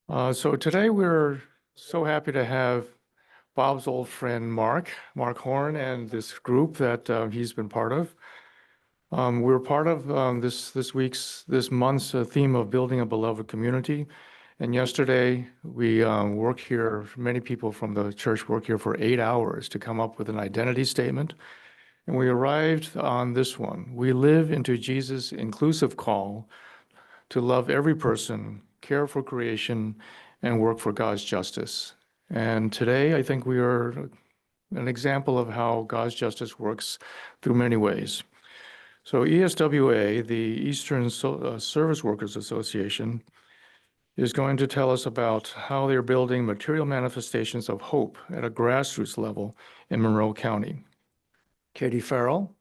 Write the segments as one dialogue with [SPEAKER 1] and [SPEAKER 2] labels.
[SPEAKER 1] So today we're so happy to have Bob's old friend Mark Horn, and this group that he's been part of. We're part of this month's theme of building a beloved community. And yesterday we worked here. Many people from the church worked here for 8 hours to come up with an identity statement, and we arrived on this one. We live into Jesus' inclusive call to love every person, care for creation, and work for God's justice. And today, I think we are an example of how God's justice works through many ways. So ESWA, the Eastern Service Workers Association, is going to tell us about how they're building material manifestations of hope at a grassroots level in Monroe County. Katie Farrell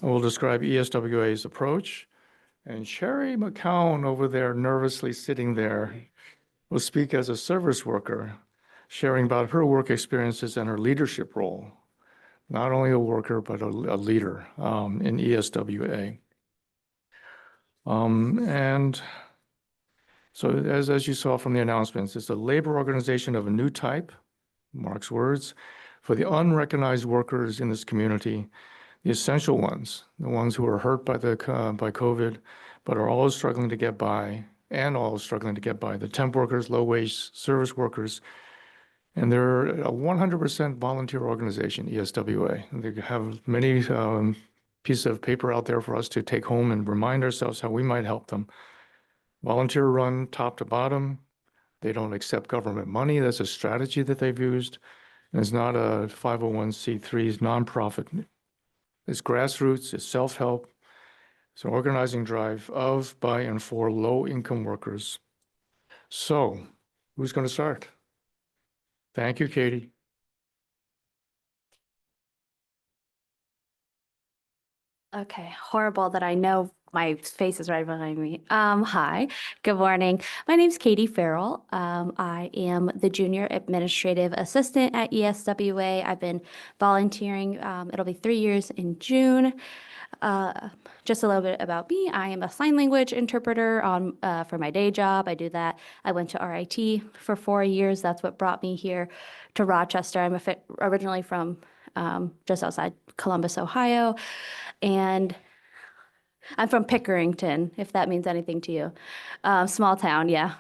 [SPEAKER 1] will describe ESWA's approach, and Sherry McCown over there, nervously sitting there, will speak as a service worker, sharing about her work experiences and her leadership role. Not only a worker, but a leader in ESWA. And so as you saw from the announcements, it's a labor organization of a new type, Mark's words, for the unrecognized workers in this community, the essential ones, the ones who are hurt by COVID, but are always struggling to get by, the temp workers, low-wage service workers. And they're a 100% volunteer organization, ESWA. They have many pieces of paper out there for us to take home and remind ourselves how we might help them. Volunteer run top to bottom. They don't accept government money. That's a strategy that they've used. And it's not a 501c3 nonprofit. It's grassroots, it's self-help. It's an organizing drive of, by, and for low-income workers. So, who's going to start? Thank you, Katie.
[SPEAKER 2] Okay, horrible that I know my face is right behind me. Hi, good morning. My name's Katie Farrell. I am the Junior Administrative Assistant at ESWA. I've been volunteering, it'll be 3 years in June. Just a little bit about me. I am a sign language interpreter for my day job. I do that. I went to RIT for 4 years. That's what brought me here to Rochester. I'm originally from just outside Columbus, Ohio. And I'm from Pickerington, if that means anything to you. Small town, yeah.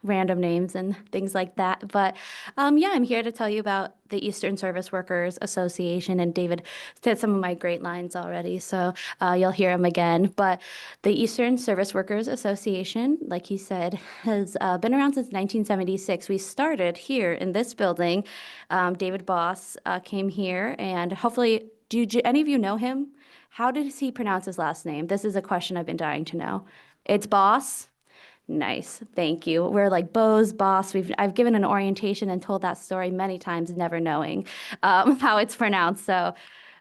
[SPEAKER 2] Random names and things like that. But yeah, I'm here to tell you about the Eastern Service Workers Association. And David said some of my great lines already, so you'll hear them again. But the Eastern Service Workers Association, like he said, has been around since 1976. We started here in this building. David Boss came here, and hopefully, do any of you know him? How does he pronounce his last name? This is a question I've been dying to know. It's Boss? Nice, thank you. We're like Bo's Boss. I've given an orientation and told that story many times, never knowing how it's pronounced. So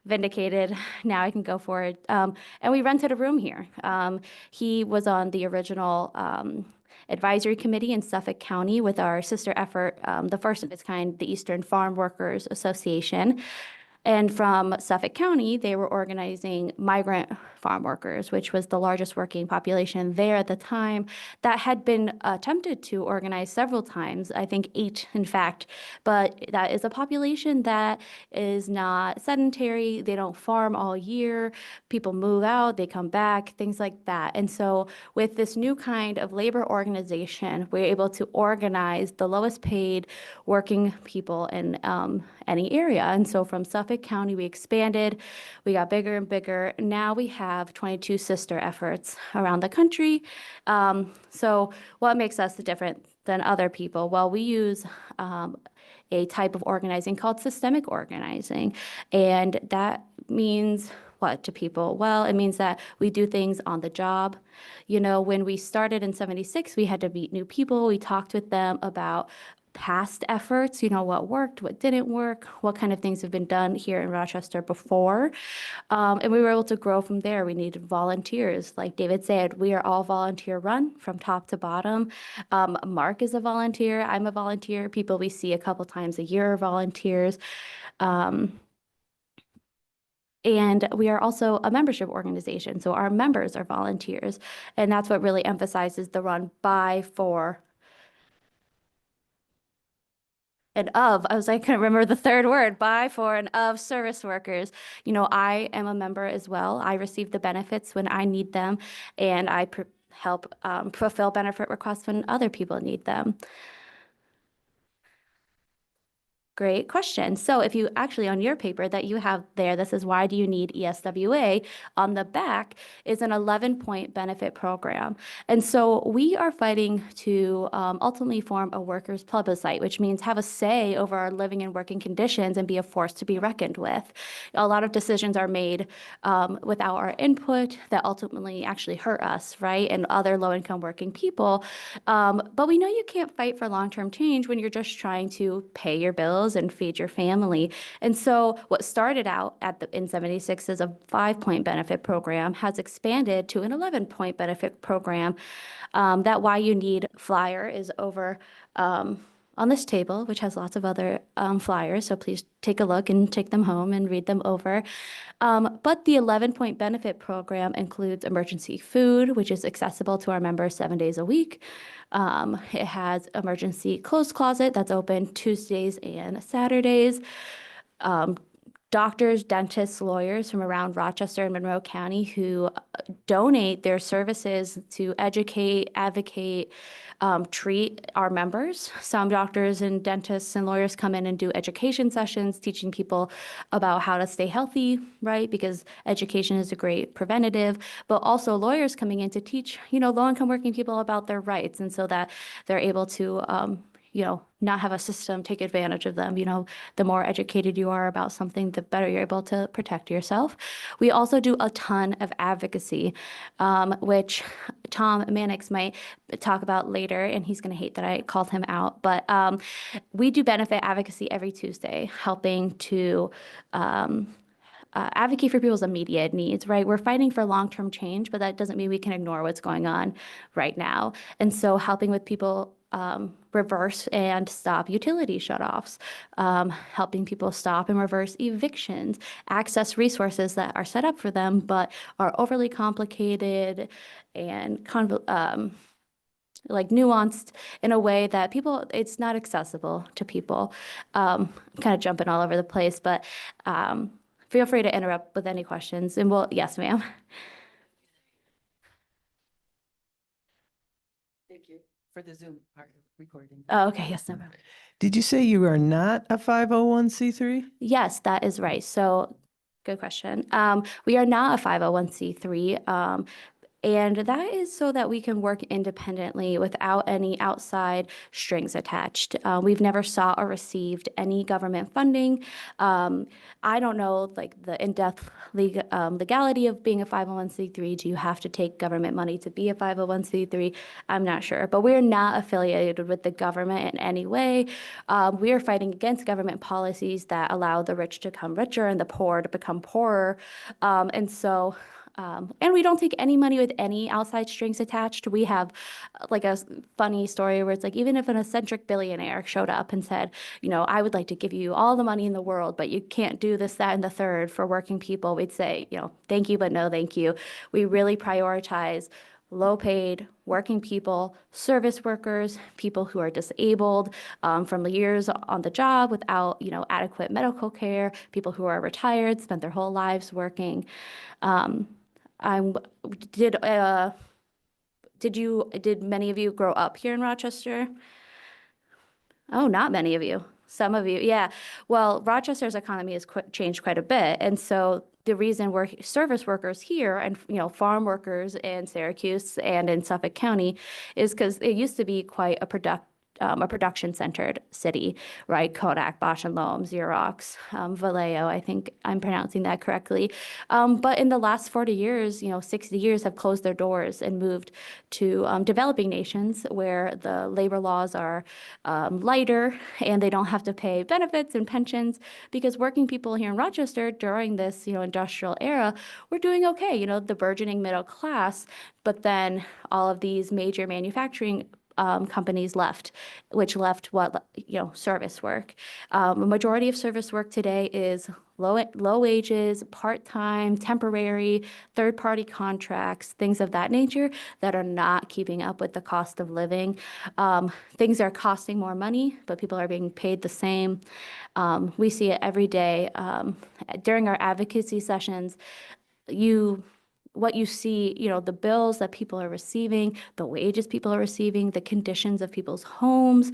[SPEAKER 2] vindicated, now I can go forward. And we rented a room here. He was on the original advisory committee in Suffolk County with our sister effort, the first of its kind, the Eastern Farm Workers Association. And from Suffolk County, they were organizing migrant farm workers, which was the largest working population there at the time. That had been attempted to organize several times, I think 8, in fact. But that is a population that is not sedentary. They don't farm all year. People move out, they come back, things like that. And so with this new kind of labor organization, we're able to organize the lowest paid working people in any area. And so from Suffolk County, we expanded, we got bigger and bigger. Now we have 22 sister efforts around the country. So what makes us different than other people? Well, we use a type of organizing called systemic organizing. And that means what to people? Well, it means that we do things on the job. You know, when we started in 76, we had to meet new people. We talked with them about past efforts, you know, what worked, what didn't work, what kind of things have been done here in Rochester before. And we were able to grow from there. We needed volunteers. Like David said, we are all volunteer run from top to bottom. Mark is a volunteer. I'm a volunteer. People we see a couple times a year are volunteers. And we are also a membership organization. So our members are volunteers. And that's what really emphasizes the run by, for, and of, I was like, I couldn't remember the third word, by, for, and of service workers. You know, I am a member as well. I receive the benefits when I need them, and I help fulfill benefit requests when other people need them. Great question. So if you actually on your paper that you have there, this is why do you need ESWA? On the back is an 11-point benefit program. And so we are fighting to ultimately form a workers' plebiscite, which means have a say over our living and working conditions and be a force to be reckoned with. A lot of decisions are made without our input that ultimately actually hurt us, right? And other low-income working people. But we know you can't fight for long-term change when you're just trying to pay your bills and feed your family. And so what started out in 76 as a 5-point benefit program has expanded to an 11-point benefit program. That Why You Need flyer is over on this table, which has lots of other flyers. So please take a look and take them home and read them over. But the 11-point benefit program includes emergency food, which is accessible to our members 7 days a week. It has emergency clothes closet that's open Tuesdays and Saturdays. Doctors, dentists, lawyers from around Rochester and Monroe County who donate their services to educate, advocate, treat our members. Some doctors and dentists and lawyers come in and do education sessions, teaching people about how to stay healthy, right? Because education is a great preventative, but also lawyers coming in to teach, low-income working people about their rights, and so that they're able to, not have a system take advantage of them. The more educated you are about something, the better you're able to protect yourself. We also do a ton of advocacy, which Tom Mannix might talk about later, and he's going to hate that I called him out. But we do benefit advocacy every Tuesday, helping to advocate for people's immediate needs, right? We're fighting for long-term change, but that doesn't mean we can ignore what's going on right now. And so helping with people reverse and stop utility shutoffs, helping people stop and reverse evictions, access resources that are set up for them but are overly complicated and like nuanced in a way that it's not accessible to people. I'm kind of jumping all over the place, but feel free to interrupt with any questions. And yes, ma'am.
[SPEAKER 3] Thank you for the Zoom part recording.
[SPEAKER 2] Oh, okay. Yes, no problem.
[SPEAKER 3] Did you say you are not a 501c3?
[SPEAKER 2] Yes, that is right. So good question. We are not a 501c3. And that is so that we can work independently without any outside strings attached. We've never sought or received any government funding. I don't know like the in-depth legality of being a 501c3. Do you have to take government money to be a 501c3? I'm not sure, but we're not affiliated with the government in any way. We are fighting against government policies that allow the rich to become richer and the poor to become poorer. And we don't take any money with any outside strings attached. We have like a funny story where it's like, even if an eccentric billionaire showed up and said, I would like to give you all the money in the world, but you can't do this, that, and the third for working people, we'd say, thank you, but no, thank you. We really prioritize low-paid working people, service workers, people who are disabled from years on the job without, adequate medical care, people who are retired, spent their whole lives working. Did many of you grow up here in Rochester? Oh, not many of you. Some of you, yeah. Well, Rochester's economy has changed quite a bit, and so the reason we're service workers here and farm workers in Syracuse and in Suffolk County is because it used to be quite a production-centered city, right? Kodak, Bausch and Lomb, Xerox, Vallejo, I think I'm pronouncing that correctly. But in the last 40 years, 60 years have closed their doors and moved to developing nations where the labor laws are lighter and they don't have to pay benefits and pensions, because working people here in Rochester during this, industrial era, we're doing okay, the burgeoning middle class. But then all of these major manufacturing companies left, which left service work. A majority of service work today is low wages, part-time, temporary, third-party contracts, things of that nature that are not keeping up with the cost of living. Things are costing more money, but people are being paid the same. We see it every day. During our advocacy sessions, what you see, the bills that people are receiving, the wages people are receiving, the conditions of people's homes,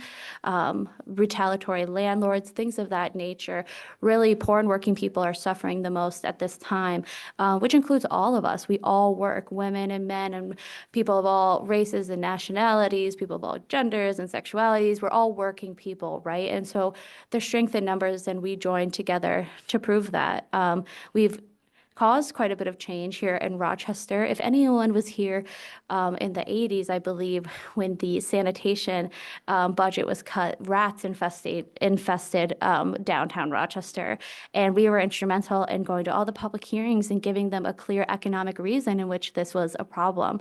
[SPEAKER 2] retaliatory landlords, things of that nature. Really, poor and working people are suffering the most at this time, which includes all of us. We all work, women and men and people of all races and nationalities, people of all genders and sexualities. We're all working people, right? And so there's strength in numbers, and we join together to prove that. We've caused quite a bit of change here in Rochester. If anyone was here in the 80s, I believe, when the sanitation budget was cut, rats infested downtown Rochester. And we were instrumental in going to all the public hearings and giving them a clear economic reason in which this was a problem.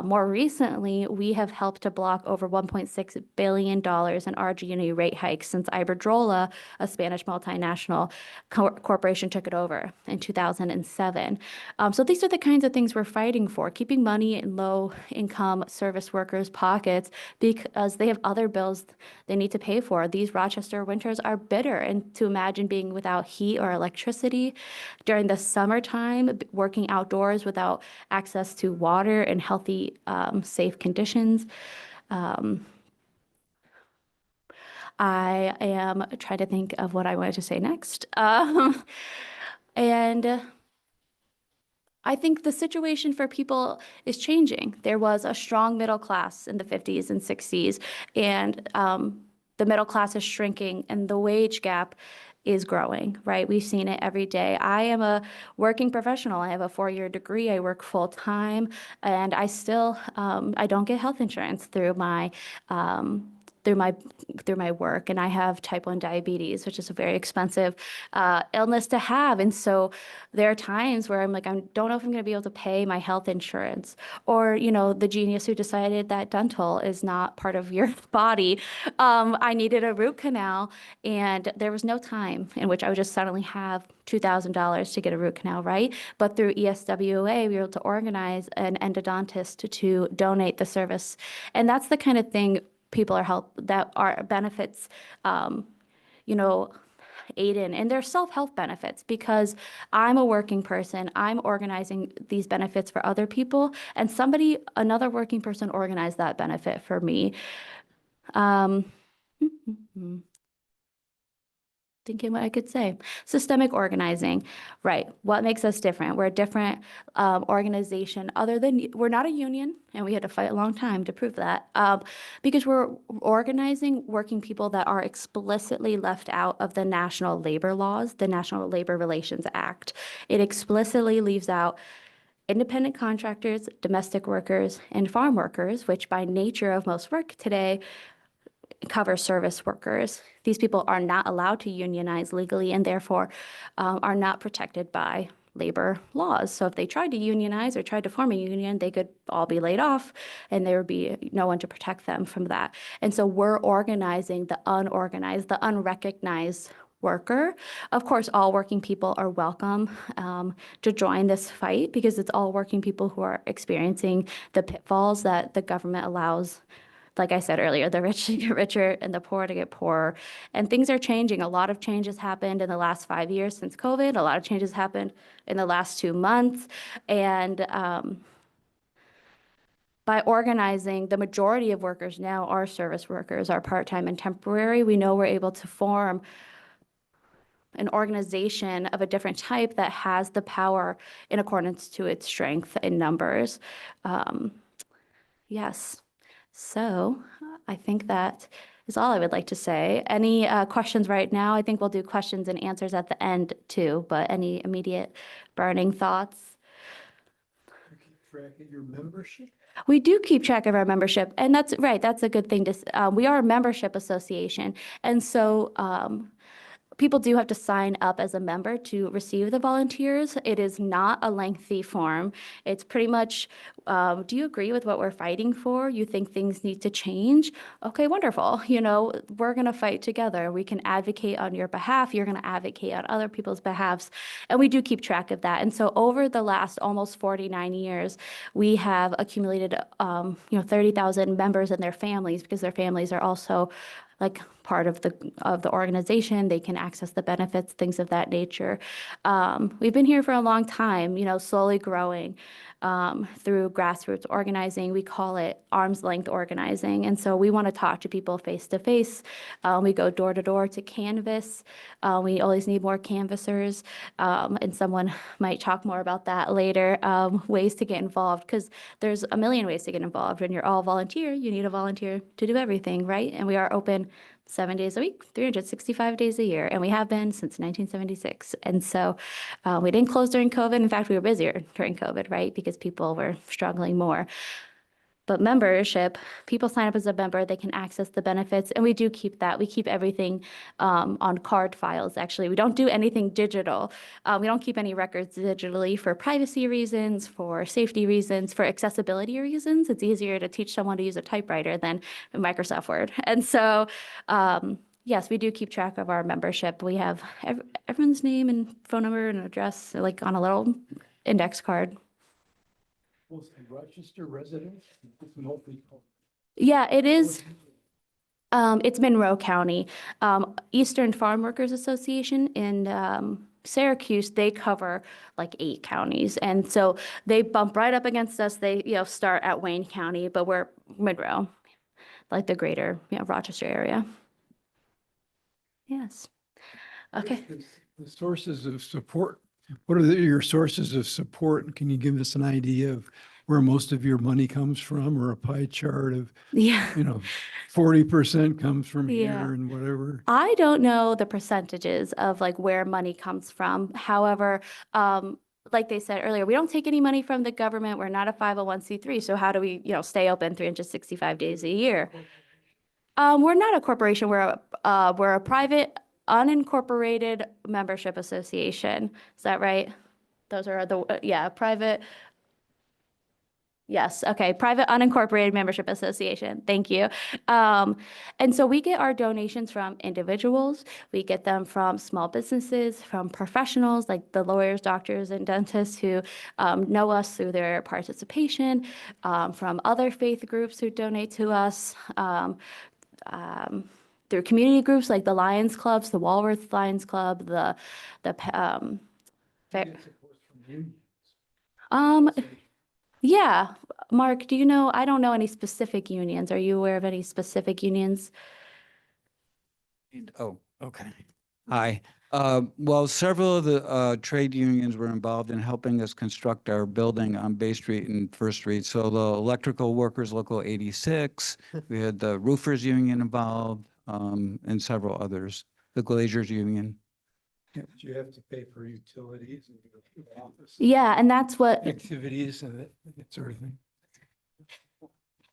[SPEAKER 2] More recently, we have helped to block over $1.6 billion in RG&E rate hikes since Iberdrola, a Spanish multinational corporation, took it over in 2007. So these are the kinds of things we're fighting for, keeping money in low-income service workers' pockets because they have other bills they need to pay for. These Rochester winters are bitter, and to imagine being without heat or electricity during the summertime, working outdoors without access to water and healthy, safe conditions. I am trying to think of what I wanted to say next. And I think the situation for people is changing. There was a strong middle class in the 50s and 60s, and the middle class is shrinking, and the wage gap is growing, right? We've seen it every day. I am a working professional. I have a 4-year degree. I work full time, and I still, I don't get health insurance through my work, and I have type 1 diabetes, which is a very expensive illness to have. And so there are times where I'm like, I don't know if I'm going to be able to pay my health insurance, or the genius who decided that dental is not part of your body. I needed a root canal, and there was no time in which I would just suddenly have $2,000 to get a root canal, right? But through ESWA, we were able to organize an endodontist to donate the service, and that's the kind of thing people that are benefits, aid in, and they're self-help benefits because I'm a working person. I'm organizing these benefits for other people, and another working person organized that benefit for me. Thinking what I could say. Systemic organizing, right? What makes us different? We're a different organization we're not a union, and we had to fight a long time to prove that, because we're organizing working people that are explicitly left out of the national labor laws, the National Labor Relations Act. It explicitly leaves out independent contractors, domestic workers, and farm workers, which by nature of most work today cover service workers. These people are not allowed to unionize legally, and therefore are not protected by labor laws. So if they tried to unionize or tried to form a union, they could all be laid off, and there would be no one to protect them from that. And so we're organizing the unorganized, the unrecognized worker. Of course, all working people are welcome to join this fight, because it's all working people who are experiencing the pitfalls that the government allows. Like I said earlier, the rich to get richer and the poor to get poorer. And things are changing. A lot of changes happened in the last 5 years since COVID. A lot of changes happened in the last 2 months. And by organizing, the majority of workers now are service workers, are part-time and temporary. We know we're able to form an organization of a different type that has the power in accordance to its strength in numbers. Yes. So I think that is all I would like to say. Any questions right now? I think we'll do questions and answers at the end too, but any immediate burning thoughts?
[SPEAKER 4] Keep track of your membership?
[SPEAKER 2] We do keep track of our membership, and that's right. That's a good thing we are a membership association. And so people do have to sign up as a member to receive the volunteers. It is not a lengthy form. It's pretty much, do you agree with what we're fighting for? You think things need to change? Okay, wonderful. You know, we're going to fight together. We can advocate on your behalf. You're going to advocate on other people's behalfs. And we do keep track of that. And so over the last almost 49 years, we have accumulated, 30,000 members and their families, because their families are also like part of the organization. They can access the benefits, things of that nature. We've been here for a long time, slowly growing through grassroots organizing. We call it arm's length organizing. And so we want to talk to people face to face. We go door to door to canvas. We always need more canvassers. And someone might talk more about that later, ways to get involved, because there's a million ways to get involved. When you're all volunteer, you need a volunteer to do everything, right? And we are open 7 days a week, 365 days a year, and we have been since 1976. And so we didn't close during COVID. In fact, we were busier during COVID, right? Because people were struggling more. But membership, people sign up as a member, they can access the benefits, and we do keep that. We keep everything on card files, actually. We don't do anything digital. We don't keep any records digitally for privacy reasons, for safety reasons, for accessibility reasons. It's easier to teach someone to use a typewriter than Microsoft Word. And so, yes, we do keep track of our membership. We have everyone's name and phone number and address, like on a little index card.
[SPEAKER 4] Was a Rochester resident?
[SPEAKER 2] Yeah, it is. It's Monroe County. Eastern Farm Workers Association in Syracuse, they cover like 8 counties. And so they bump right up against us. They, start at Wayne County, but we're Monroe, like the greater, Rochester area. Yes. Okay.
[SPEAKER 4] The sources of support, what are your sources of support? Can you give us an idea of where most of your money comes from, or a pie chart of,
[SPEAKER 2] Yeah.
[SPEAKER 4] 40% comes from
[SPEAKER 2] Yeah.
[SPEAKER 4] here and whatever?
[SPEAKER 2] I don't know the percentages of like where money comes from. However, like they said earlier, we don't take any money from the government. We're not a 501c3. So how do we, stay open 365 days a year? We're not a corporation. We're a private, unincorporated membership association. Is that right? Those are private. Yes, okay, private unincorporated membership association. Thank you. And so we get our donations from individuals. We get them from small businesses, from professionals like the lawyers, doctors, and dentists who know us through their participation, from other faith groups who donate to us, through community groups like the Lions Clubs, the Walworth Lions Club, the
[SPEAKER 4] Get support from unions.
[SPEAKER 2] yeah, Mark, do you know, I don't know any specific unions. Are you aware of any specific unions?
[SPEAKER 5] Oh, okay. Hi. Well, several of the trade unions were involved in helping us construct our building on Bay Street and First Street. So the Electrical Workers Local 86, we had the Roofers Union involved, and several others, the Glaziers Union.
[SPEAKER 4] Do you have to pay for utilities and office
[SPEAKER 2] Yeah, and that's what,
[SPEAKER 4] activities and that sort of thing?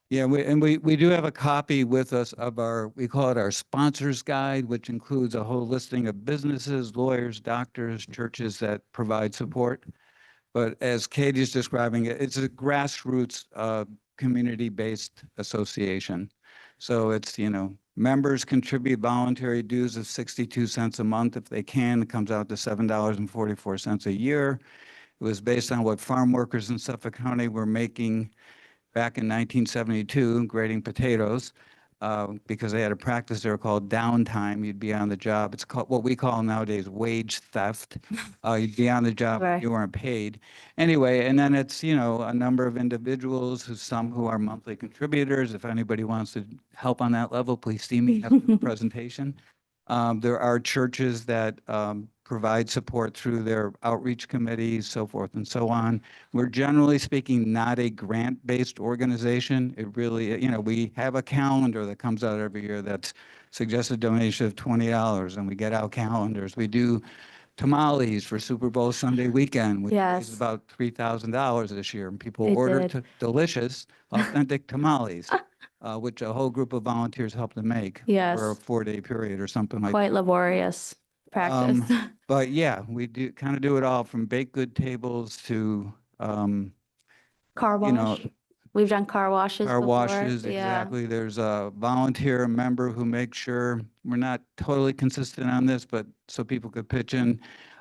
[SPEAKER 5] Yeah, we do have a copy with us of we call it our sponsors guide, which includes a whole listing of businesses, lawyers, doctors, churches that provide support. But as Katie's describing it, it's a grassroots, community-based association. So it's, members contribute voluntary dues of 62 cents a month if they can. It comes out to $7.44 a year. It was based on what farm workers in Suffolk County were making back in 1972, grading potatoes, because they had a practice there called downtime. You'd be on the job. It's called what we call nowadays wage theft. You'd be on the job,
[SPEAKER 2] Right.
[SPEAKER 5] you weren't paid. Anyway, and then it's, a number of individuals, some who are monthly contributors. If anybody wants to help on that level, please see me after the presentation. There are churches that provide support through their outreach committees, so forth and so on. We're generally speaking not a grant-based organization. It really, we have a calendar that comes out every year that's suggested donation of $20, and we get out calendars. We do tamales for Super Bowl Sunday weekend, which
[SPEAKER 2] Yes.
[SPEAKER 5] is about $3,000 this year, and people
[SPEAKER 2] They
[SPEAKER 5] order
[SPEAKER 2] did.
[SPEAKER 5] delicious, authentic tamales, which a whole group of volunteers helped to make
[SPEAKER 2] Yes.
[SPEAKER 5] for a 4-day period or something like that.
[SPEAKER 2] quite laborious. practice.
[SPEAKER 5] But yeah, we do kind of do it all from baked good tables to,
[SPEAKER 2] Car
[SPEAKER 5] you know,
[SPEAKER 2] wash. We've done car washes
[SPEAKER 5] car
[SPEAKER 2] before.
[SPEAKER 5] washes,
[SPEAKER 2] Yeah.
[SPEAKER 5] exactly. There's a volunteer, a member who makes sure, we're not totally consistent on this, but so people could pitch in.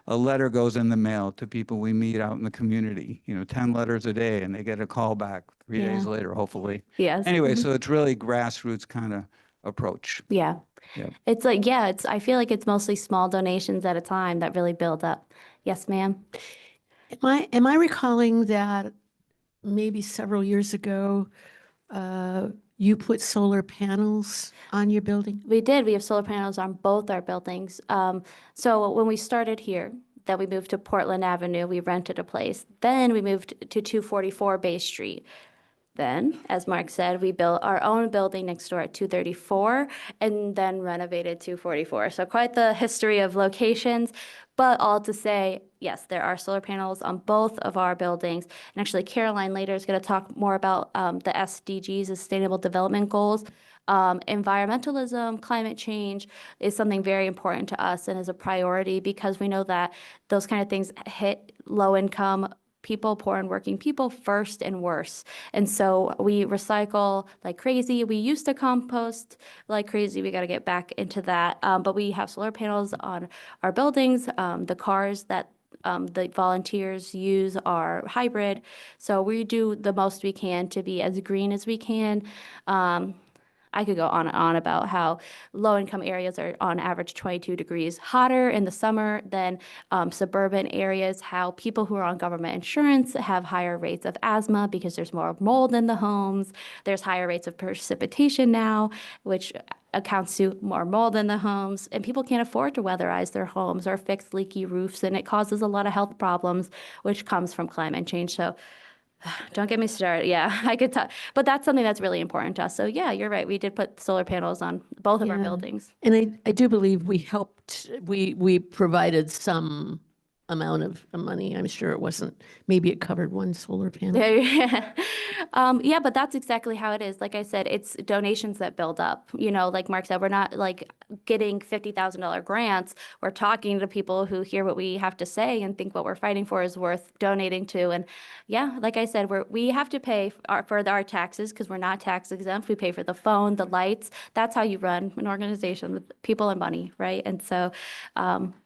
[SPEAKER 5] A letter goes in the mail to people we meet out in the community, 10 letters a day, and they get a call back 3 days
[SPEAKER 2] Yeah.
[SPEAKER 5] later, hopefully.
[SPEAKER 2] Yes.
[SPEAKER 5] Anyway,
[SPEAKER 2] Mhm.
[SPEAKER 5] so it's really grassroots kind of approach.
[SPEAKER 2] Yeah.
[SPEAKER 5] Yep.
[SPEAKER 2] It's like, yeah, I feel like it's mostly small donations at a time that really build up. Yes, ma'am.
[SPEAKER 6] Am I recalling that maybe several years ago, you put solar panels on your building?
[SPEAKER 2] We did. We have solar panels on both our buildings. So when we started here, then we moved to Portland Avenue. We rented a place. Then we moved to 244 Bay Street. Then, as Mark said, we built our own building next door at 234 and then renovated 244. So quite the history of locations, but all to say, yes, there are solar panels on both of our buildings. And actually, Caroline later is going to talk more about the SDGs, Sustainable Development Goals. Environmentalism, climate change is something very important to us and is a priority because we know that those kind of things hit low income people, poor and working people first and worse. And so we recycle like crazy. We used to compost like crazy. We got to get back into that. But we have solar panels on our buildings. The cars that the volunteers use are hybrid. So we do the most we can to be as green as we can. I could go on and on about how low-income areas are on average 22 degrees hotter in the summer than suburban areas, how people who are on government insurance have higher rates of asthma because there's more mold in the homes. There's higher rates of precipitation now, which accounts to more mold in the homes, and people can't afford to weatherize their homes or fix leaky roofs, and it causes a lot of health problems, which comes from climate change. So don't get me started. Yeah, I could talk, but that's something that's really important to us. So yeah, you're right. We did put solar panels on both of our
[SPEAKER 6] Yeah.
[SPEAKER 2] buildings.
[SPEAKER 6] And I do believe we helped, we provided some amount of money. I'm sure it wasn't, maybe it covered one solar panel.
[SPEAKER 2] Yeah, yeah, but that's exactly how it is. Like I said, it's donations that build up. Like Mark said, we're not like getting $50,000 grants. We're talking to people who hear what we have to say and think what we're fighting for is worth donating to. And yeah, like I said, we have to pay for our taxes because we're not tax exempt. We pay for the phone, the lights. That's how you run an organization with people and money, right? And so,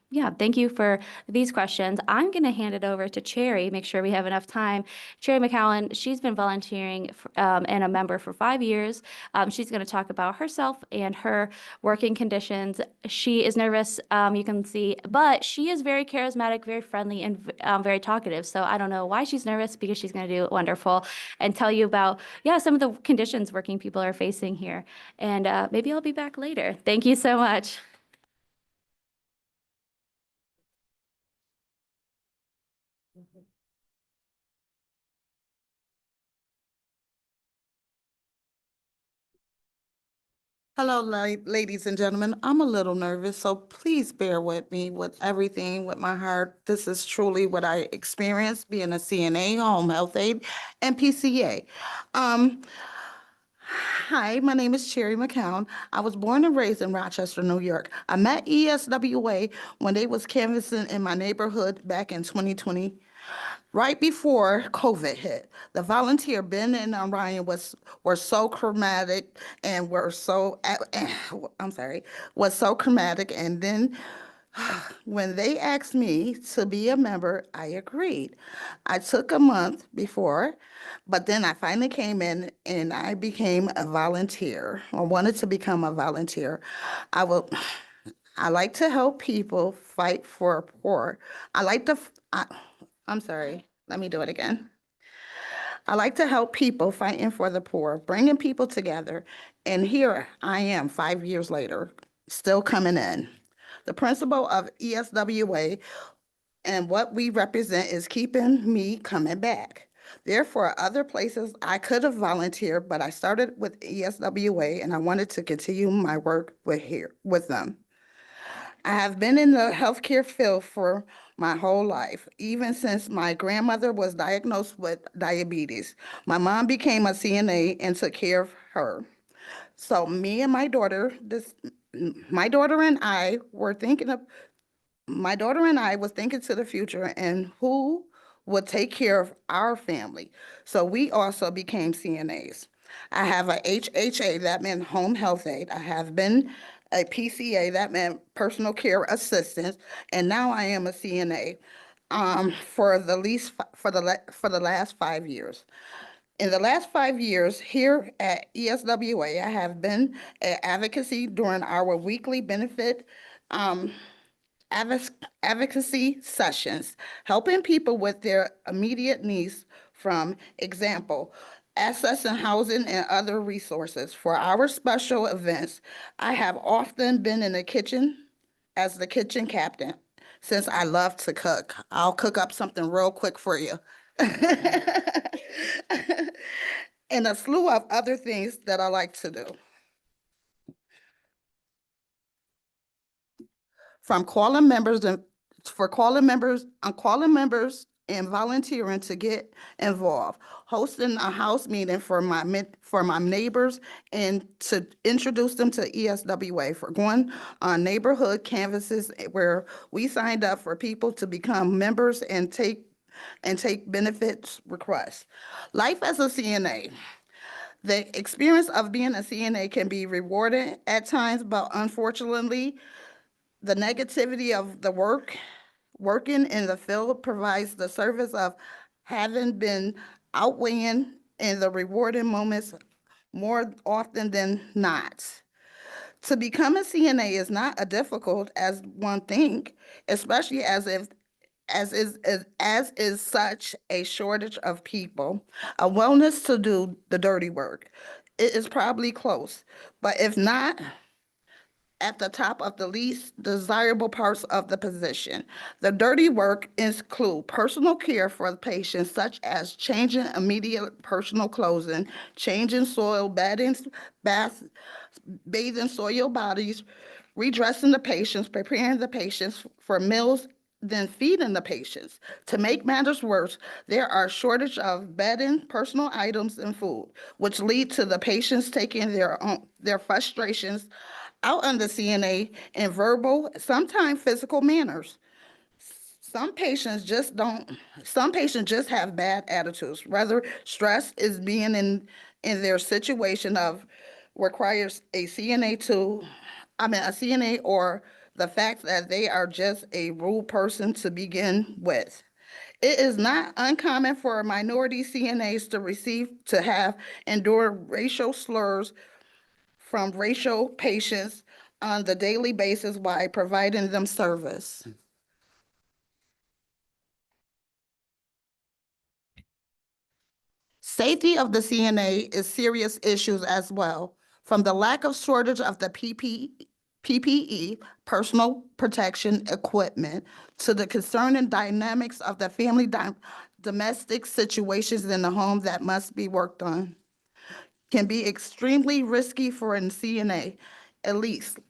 [SPEAKER 2] yeah, thank you for these questions. I'm going to hand it over to Cherry, make sure we have enough time. Cherry McCowan, she's been volunteering and a member for 5 years. She's going to talk about herself and her working conditions. She is nervous, you can see, but she is very charismatic, very friendly, and very talkative. So I don't know why she's nervous because she's going to do wonderful and tell you about, yeah, some of the conditions working people are facing here. And maybe I'll be back later. Thank you so much.
[SPEAKER 7] Hello, ladies and gentlemen. I'm a little nervous, so please bear with me with everything with my heart. This is truly what I experienced being a CNA, home health aide, and PCA. Hi, my name is Cherry McCown. I was born and raised in Rochester, New York. I met ESWA when they was canvassing in my neighborhood back in 2020. Right before COVID hit, the volunteer Ben and Ryan were so chromatic and were so was so chromatic. And then when they asked me to be a member, I agreed. I took a month before, but then I finally came in and I became a volunteer. I wanted to become a volunteer. I like to help people fight for poor. I'm sorry, let me do it again. I like to help people fighting for the poor, bringing people together. And here I am 5 years later, still coming in. The principle of ESWA and what we represent is keeping me coming back. Therefore, other places I could have volunteered, but I started with ESWA and I wanted to continue my work with them. I have been in the healthcare field for my whole life, even since my grandmother was diagnosed with diabetes. My mom became a CNA and took care of her. So me and my daughter and I were thinking of my daughter and I was thinking to the future and who would take care of our family. So we also became CNAs. I have a HHA, that meant home health aide. I have been a PCA, that meant personal care assistant, and now I am a CNA for for the last 5 years. In the last 5 years here at ESWA, I have been at advocacy during our weekly benefit advocacy sessions, helping people with their immediate needs, from example, accessing housing and other resources. For our special events, I have often been in the kitchen as the kitchen captain. Since I love to cook, I'll cook up something real quick for you. And a slew of other things that I like to do. From calling members and calling members and volunteering to get involved, hosting a house meeting for my neighbors and to introduce them to ESWA, for going on neighborhood canvases where we signed up for people to become members and take benefits requests. Life as a CNA. The experience of being a CNA can be rewarding at times, but unfortunately, the negativity of the working in the field provides the service of having been outweighing in the rewarding moments more often than not. To become a CNA is not as difficult as one think, especially as is such a shortage of people, a willingness to do the dirty work. It is probably close, but if not, at the top of the least desirable parts of the position. The dirty work include personal care for the patient, such as changing immediate personal clothing, changing soil beddings, bathing soil bodies, redressing the patients, preparing the patients for meals, then feeding the patients. To make matters worse, there are shortage of bedding, personal items, and food, which lead to the patients taking their frustrations out on the CNA in verbal, sometimes physical manners. Some patients just have bad attitudes. Rather, stress is being in their situation of requires a CNA or the fact that they are just a rude person to begin with. It is not uncommon for minority CNAs to have endured racial slurs from racial patients on the daily basis while providing them service. Safety of the CNA is serious issues as well, from the lack of shortage of the PPE, personal protection equipment, to the concerning dynamics of the domestic situations in the home that must be worked on. Can be extremely risky for a CNA, at least.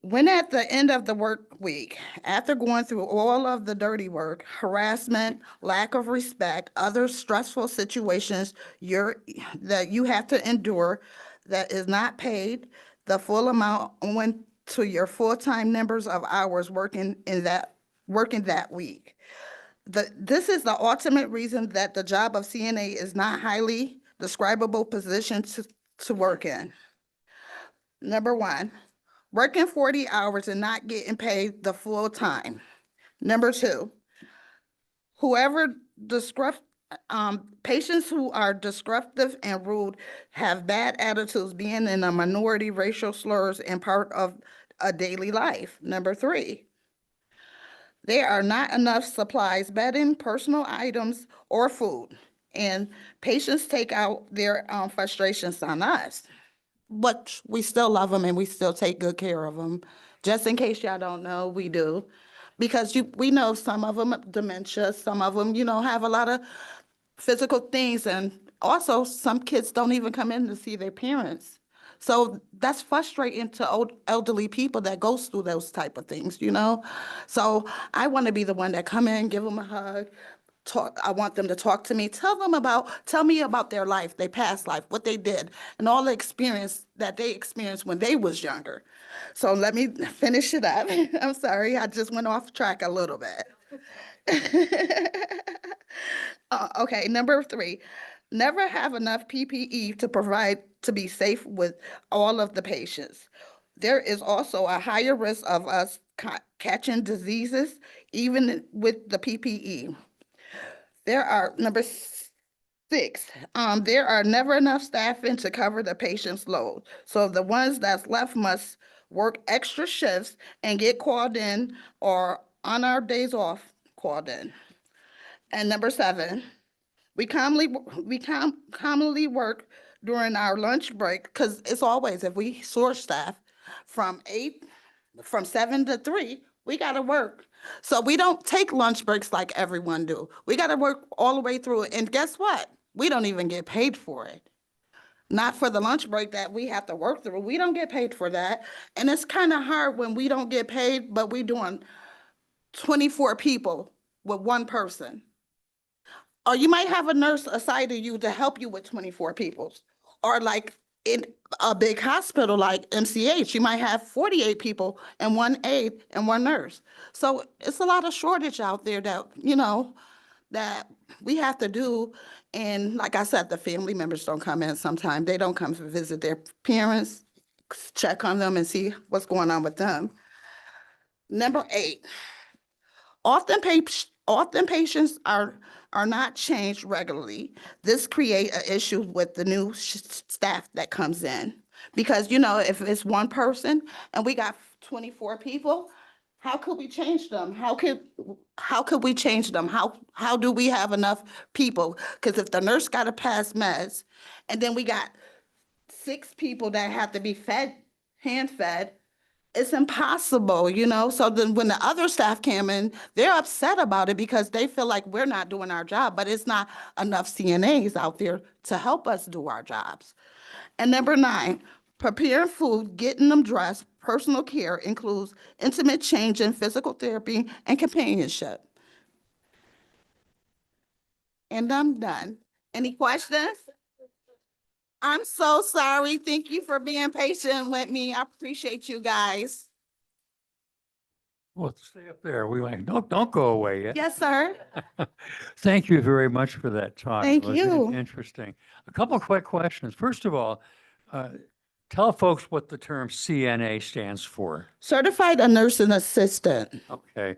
[SPEAKER 7] When at the end of the work week, after going through all of the dirty work, harassment, lack of respect, other stressful situations that you have to endure that is not paid the full amount owing to your full-time numbers of hours working that week. This is the ultimate reason that the job of CNA is not highly describable position to work in. Number one, working 40 hours and not getting paid the full time. Number two, patients who are disruptive and rude have bad attitudes, being in a minority, racial slurs and part of a daily life. Number three, there are not enough supplies, bedding, personal items, or food, and patients take out their frustrations on us. But we still love them and we still take good care of them. Just in case y'all don't know, we do. Because we know some of them have dementia, some of them, have a lot of physical things. And also some kids don't even come in to see their parents. So that's frustrating to elderly people that goes through those type of things, So I want to be the one that come in, give them a hug, I want them to talk to me, tell me about their life, their past life, what they did, and all the experience that they experienced when they was younger. So let me finish it up. I'm sorry, I just went off track a little bit. Okay, number 3, never have enough PPE to provide to be safe with all of the patients. There is also a higher risk of us catching diseases even with the PPE. There are, number 6, there are never enough staffing to cover the patient's load. So the ones that's left must work extra shifts and get called in or on our days off, called in. And number 7, we commonly work during our lunch break, because it's always, if we source staff from 7 to 3, we gotta work. So we don't take lunch breaks like everyone do. We gotta work all the way through it. And guess what? We don't even get paid for it. Not for the lunch break that we have to work through. We don't get paid for that. And it's kind of hard when we don't get paid, but we doing 24 people with one person. Or you might have a nurse assigned to you to help you with 24 people. Or like in a big hospital like MCH, you might have 48 people and 1 aide and 1 nurse. So it's a lot of shortage out there that, that we have to do. And like I said, the family members don't come in sometimes. They don't come to visit their parents, check on them and see what's going on with them. Number 8, often patients are not changed regularly. This creates an issue with the new staff that comes in. Because, if it's one person and we got 24 people, how could we change them? How could we change them? How do we have enough people? Because if the nurse got to pass meds, and then we got 6 people that have to be fed, hand-fed, it's impossible, So then when the other staff came in, they're upset about it because they feel like we're not doing our job, but it's not enough CNAs out there to help us do our jobs. And number 9, preparing food, getting them dressed, personal care includes intimate change in physical therapy and companionship. And I'm done. Any questions? I'm so sorry. Thank you for being patient with me. I appreciate you guys.
[SPEAKER 8] Well, stay up there. We like, don't go away yet.
[SPEAKER 7] Yes, sir.
[SPEAKER 8] Thank you very much for that talk. It
[SPEAKER 7] Thank
[SPEAKER 8] was
[SPEAKER 7] you.
[SPEAKER 8] Interesting. A couple of quick questions. First of all, tell folks what the term CNA stands for.
[SPEAKER 7] Certified a nursing assistant.
[SPEAKER 8] Okay,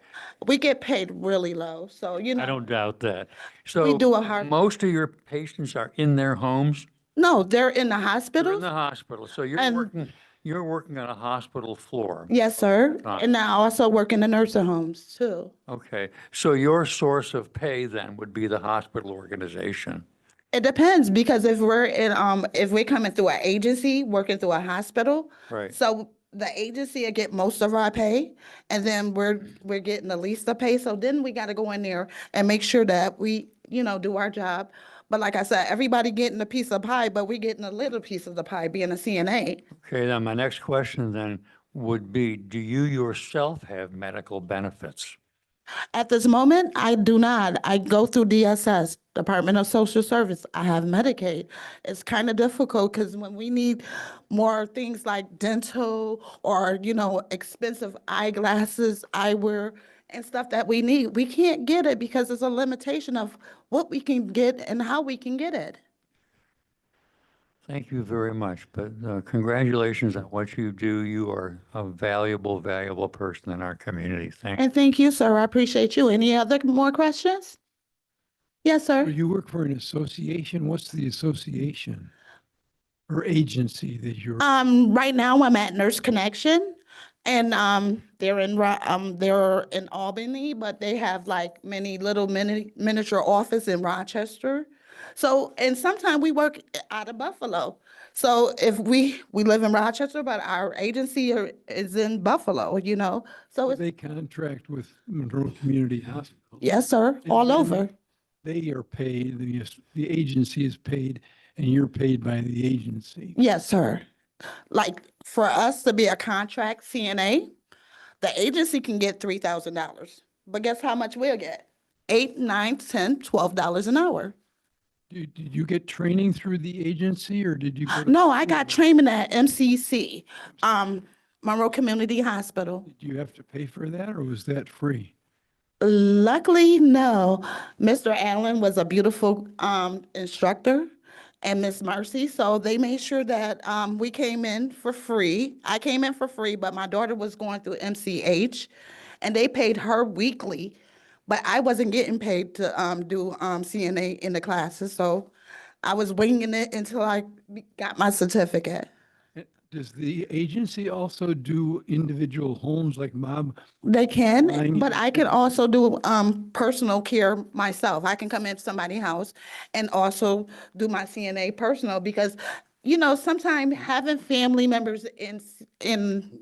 [SPEAKER 7] We get paid really low, so,
[SPEAKER 8] I don't doubt that. So
[SPEAKER 7] do a hard-
[SPEAKER 8] most of your patients are in their homes?
[SPEAKER 7] No, they're in the
[SPEAKER 8] They're in
[SPEAKER 7] hospital.
[SPEAKER 8] the hospital. So
[SPEAKER 7] And-
[SPEAKER 8] you're working on a hospital floor.
[SPEAKER 7] Yes, sir.
[SPEAKER 8] Ah.
[SPEAKER 7] And I also work in the nursing homes too.
[SPEAKER 8] Okay, so your source of pay then would be the hospital organization.
[SPEAKER 7] It depends, because if we're coming through an agency, working through a hospital,
[SPEAKER 8] Right.
[SPEAKER 7] so the agency will get most of our pay, and then we're getting the least of pay. So then we got to go in there and make sure that we, do our job. But like I said, everybody getting a piece of pie, but we're getting a little piece of the pie being a CNA.
[SPEAKER 8] Okay, then my next question then would be, do you yourself have medical benefits?
[SPEAKER 7] At this moment, I do not. I go through DSS, Department of Social Service. I have Medicaid. It's kind of difficult because when we need more things like dental or, expensive eyeglasses, eyewear, and stuff that we need, we can't get it because there's a limitation of what we can get and how we can get it.
[SPEAKER 8] Thank you very much, but congratulations on what you do. You are a valuable, valuable person in our community. Thank you.
[SPEAKER 7] And thank you, sir. I appreciate you. Any other more questions? Yes,
[SPEAKER 4] So
[SPEAKER 7] sir.
[SPEAKER 4] you work for an association. What's the association or agency that you're?
[SPEAKER 7] Right now I'm at Nurse Connection, and they're in Albany, but they have like many little miniature office in Rochester. So, and sometimes we work out of Buffalo. So if we live in Rochester, but our agency is in Buffalo, so it's,
[SPEAKER 4] They contract with Monroe Community Hospital.
[SPEAKER 7] yes, sir,
[SPEAKER 4] And
[SPEAKER 7] all
[SPEAKER 4] then
[SPEAKER 7] over.
[SPEAKER 4] They are paid, the agency is paid, and you're paid by the agency.
[SPEAKER 7] Yes, sir. Like for us to be a contract CNA, the agency can get $3,000, but guess how much we'll get? 8, 9, 10, $12 an hour.
[SPEAKER 4] Did you get training through the agency or did you go to?
[SPEAKER 7] No, I got
[SPEAKER 4] school?
[SPEAKER 7] training at MCC, Monroe Community Hospital.
[SPEAKER 4] Did you have to pay for that or was that free?
[SPEAKER 7] Luckily, no. Mr. Allen was a beautiful instructor and Miss Mercy, so they made sure that we came in for free. I came in for free, but my daughter was going through MCH and they paid her weekly, but I wasn't getting paid to do CNA in the classes, so I was winging it until I got my certificate.
[SPEAKER 4] Does the agency also do individual homes like mob?
[SPEAKER 7] They can,
[SPEAKER 4] Mine
[SPEAKER 7] but
[SPEAKER 4] is
[SPEAKER 7] I can also do personal care myself. I can come into somebody's house and also do my CNA personal because, you know, sometimes having family members in,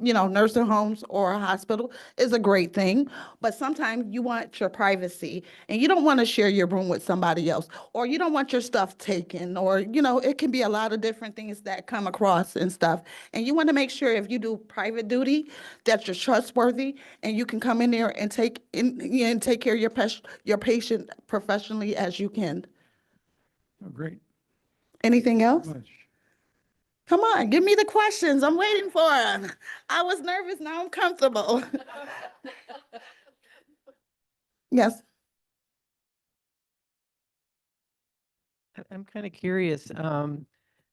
[SPEAKER 7] you know, nursing homes or a hospital is a great thing. But sometimes you want your privacy and you don't want to share your room with somebody else, or you don't want your stuff taken, or, you know, it can be a lot of different things that come across and stuff. And you want to make sure if you do private duty, that you're trustworthy and you can come in there and take care of your patient professionally as you can.
[SPEAKER 4] Oh, great.
[SPEAKER 7] Anything else?
[SPEAKER 4] Much.
[SPEAKER 7] Come on, give me the questions. I'm waiting for them. I was nervous, now I'm comfortable. Yes.
[SPEAKER 3] I'm kind of curious.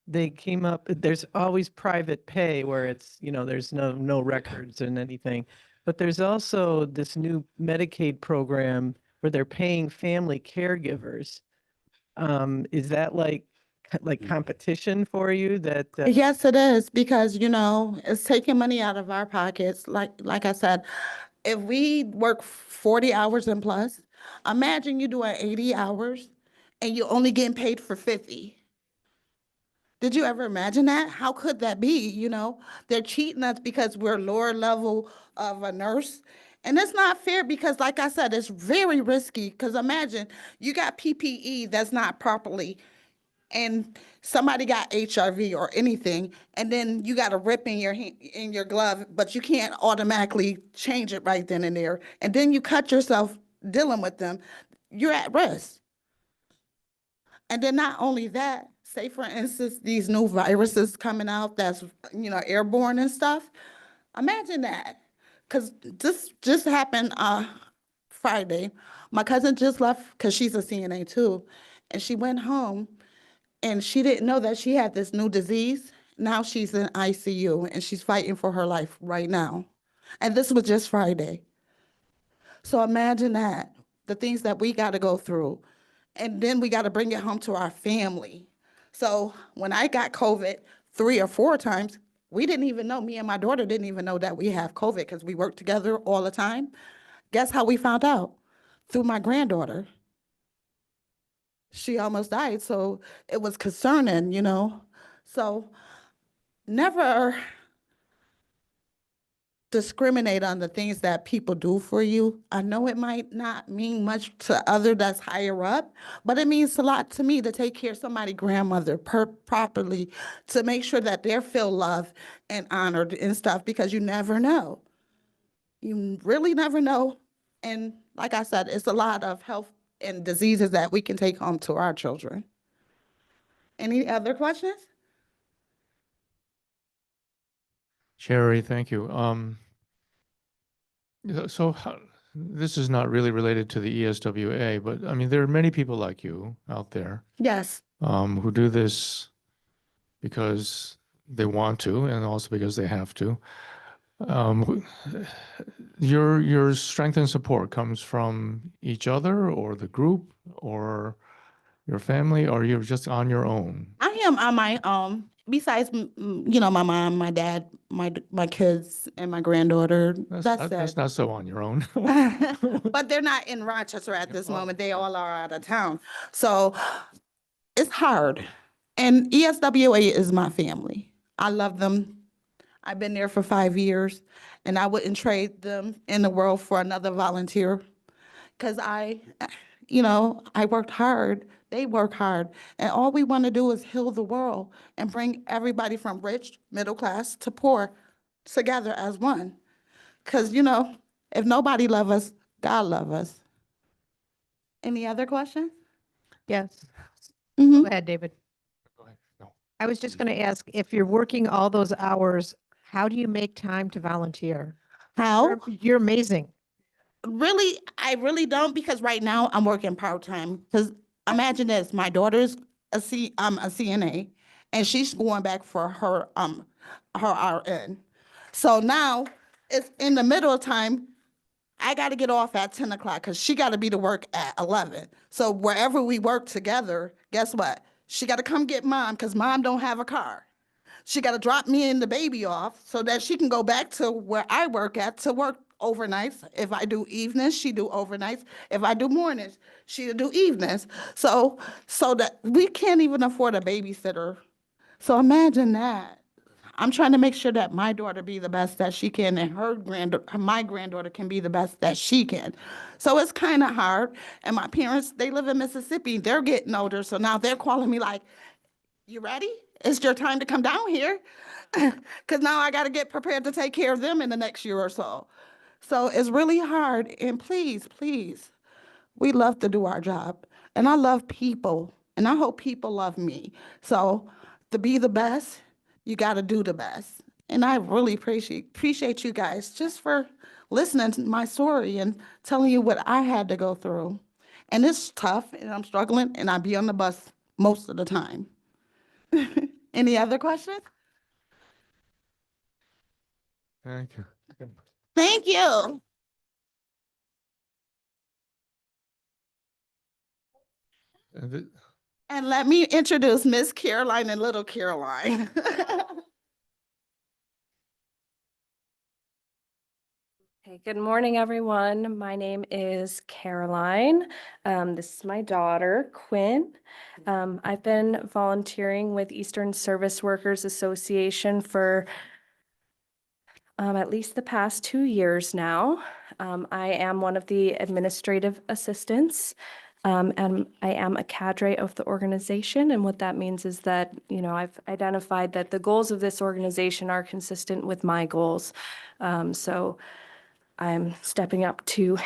[SPEAKER 3] They came up, there's always private pay where it's, you know, there's no records and anything. But there's also this new Medicaid program where they're paying family caregivers. Is that like competition for you that?
[SPEAKER 7] Yes, it is, because, you know, it's taking money out of our pockets. Like I said, if we work 40 hours and plus, imagine you doing 80 hours and you're only getting paid for 50. Did you ever imagine that? How could that be? You know, they're cheating us because we're lower level of a nurse. And that's not fair because, like I said, it's very risky. Because imagine you got PPE that's not properly, and somebody got HIV or anything, and then you got a rip in your glove, but you can't automatically change it right then and there. And then you cut yourself dealing with them. You're at risk. And then not only that, say for instance, these new viruses coming out that's, you know, airborne and stuff. Imagine that. Because this just happened Friday. My cousin just left because she's a CNA too. And she went home and she didn't know that she had this new disease. Now she's in ICU and she's fighting for her life right now. And this was just Friday. So imagine that, the things that we got to go through. And then we got to bring it home to our family. So when I got COVID 3 or 4 times, we didn't even know, me and my daughter didn't even know that we have COVID because we work together all the time. Guess how we found out? Through my granddaughter. She almost died, so it was concerning, you know. So never discriminate on the things that people do for you. I know it might not mean much to other that's higher up, but it means a lot to me to take care of somebody's grandmother properly, to make sure that they feel loved and honored and stuff, because you never know. You really never know. And like I said, it's a lot of health and diseases that we can take home to our children. Any other questions?
[SPEAKER 1] Sherry, thank you. This is not really related to the ESWA, but I mean, there are many people like you out there
[SPEAKER 7] Yes.
[SPEAKER 1] who do this because they want to and also because they have to. Your strength and support comes from each other or the group or your family, or you're just on your own?
[SPEAKER 7] I am on my own. Besides, you know, my mom, my dad, my kids, and my granddaughter. That's
[SPEAKER 1] That's
[SPEAKER 7] it.
[SPEAKER 1] not so on your own.
[SPEAKER 7] But they're not in Rochester at this moment. They all are out of town. So it's hard. And ESWA is my family. I love them. I've been there for 5 years, and I wouldn't trade them in the world for another volunteer. Because you know, I worked hard. They work hard. And all we want to do is heal the world and bring everybody from rich, middle class to poor together as one. Because, you know, if nobody loves us, God loves us. Any other questions?
[SPEAKER 9] Yes.
[SPEAKER 7] Mhm.
[SPEAKER 9] Go ahead, David.
[SPEAKER 1] Go ahead. No.
[SPEAKER 9] I was just going to ask, if you're working all those hours, how do you make time to volunteer?
[SPEAKER 7] How?
[SPEAKER 9] You're amazing.
[SPEAKER 7] Really, I really don't, because right now I'm working part-time. Because imagine this, my daughter's a CNA, and she's going back for her RN. So now it's in the middle of time. I got to get off at 10 o'clock because she got to be to work at 11. So wherever we work together, guess what? She got to come get mom because mom don't have a car. She got to drop me and the baby off so that she can go back to where I work at to work overnights. If I do evenings, she do overnights. If I do mornings, she'll do evenings. So that we can't even afford a babysitter. So imagine that. I'm trying to make sure that my daughter be the best that she can, and my granddaughter can be the best that she can. So it's kind of hard. And my parents, they live in Mississippi. They're getting older, so now they're calling me like, "You ready? It's your time to come down here," because now I got to get prepared to take care of them in the next year or so. So it's really hard. And please, please, we love to do our job, and I love people, and I hope people love me. So to be the best, you got to do the best. And I really appreciate you guys just for listening to my story and telling you what I had to go through. And it's tough, and I'm struggling, and I be on the bus most of the time. Any other questions?
[SPEAKER 1] Thank you.
[SPEAKER 7] Thank you.
[SPEAKER 1] And it-
[SPEAKER 7] And let me introduce Miss Caroline and little Caroline.
[SPEAKER 10] Hey, good morning, everyone. My name is Caroline. This is my daughter, Quinn. I've been volunteering with Eastern Service Workers Association for at least the past 2 years now. I am one of the administrative assistants, and I am a cadre of the organization. And what that means is that, I've identified that the goals of this organization are consistent with my goals. So I'm stepping up to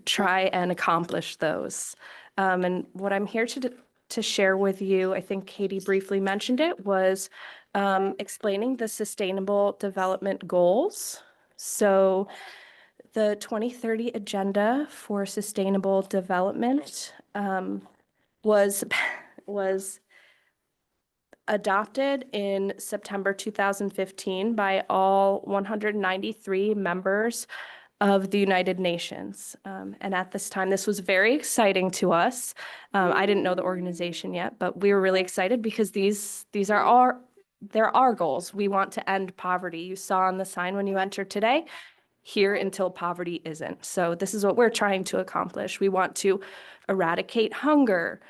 [SPEAKER 10] try and accomplish those. And what I'm here to share with you, I think Katie briefly mentioned it, was explaining the Sustainable Development Goals. So the 2030 Agenda for Sustainable Development was adopted in September 2015 by all 193 members of the United Nations. And at this time, this was very exciting to us. I didn't know the organization yet, but we were really excited because these are our goals. We want to end poverty. You saw on the sign when you entered today, here until poverty isn't. So this is what we're trying to accomplish. We want to eradicate hunger.